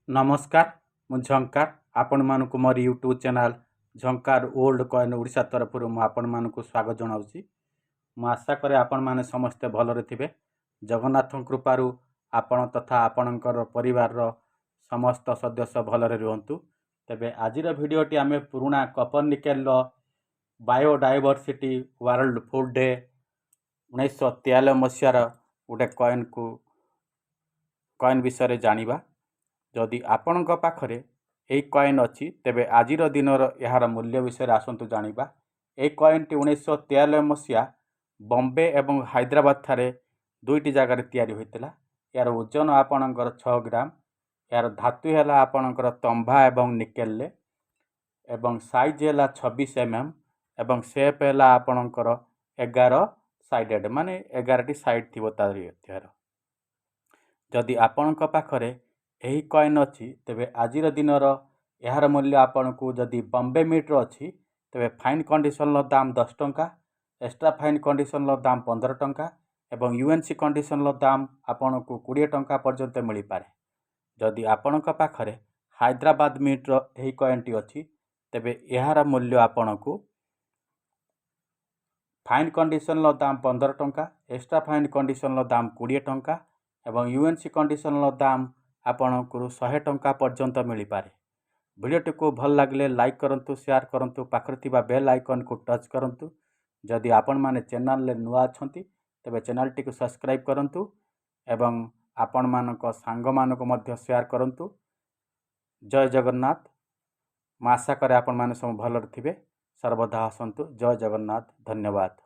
नमस्कार मु झंकार आपण मानक मोर YouTube channel Jhankar old coin Odisha तरफ आपण मानक स्वागत जनाऊँगी। मु आशा करे आपण माने समस्ते भलरे थिबे। जगन्नाथ कृपारू आपण तथा आपणकर परिवार समस्त सदस्य भलरे रुहंतु। तेबे आजिर भिडियोटी आमे पुराना कॉपरनिकल बायोडायवर्सिटी वर्ल्ड फूड डे 1943 मसीहार गोटे कॉइन विषय जानिबा। जदि आपण पाखरे यही कॉइन अच्छी तेबे आजिर दिनर यार मूल्य विषय आसतु जानिबा। ए कॉइन टी 1943 मसीहा बॉम्बे एवं हैदराबाद थारे दुईटी जगार तैयारी होइतिला। यार ओजन आपणकर 6 ग्राम। यार धातु है आपणकर तंभा एवं निकेल एवं साइज है 26 mm एवं शेप है आपणकर 11 साइडेड माने 11टी साइड थी तार। जदि आपण पाखरे यही कॉइन अच्छी तेबे आजिर दिनर यार मूल्य आपण को जदि बॉम्बे मीट्र अच्छी तेबे फाइन कंडीशन दाम 10 टंका, एक्स्ट्रा फाइन कंडीशन दाम 15 टंका एवं यूएनसी कंडीशन दाम आपण को 20 टंका पर्यंत मिल पारे। जदि आपण पाखरे हैदराबाद मीट्र यही कॉइन टी अच्छी तेबे यार मूल्य आपण को फाइन कंडीशन दाम 15 टंका, एक्स्ट्रा फाइन कंडीशन दाम 20 टंका एवं यूएनसी कंडीशन दाम आपण को 100 टंका पर्यंत मिल पारे। वीडियोटी को भल लगे लाइक करंतु, शेयर करंतु, पाखरे थिबा बेल आइकन को टच करंतु। जदि आपण माने चैनल ले नुआ अछंती तेबे चैनल टी को सब्सक्राइब करंतु एवं आपण मानक सांग मानक मध्य शेयर करंतु। जय जगन्नाथ। मैं आशा करे आपण माने सब भलर थिबे। सर्वदा हसंतु। जय जगन्नाथ। धन्यवाद।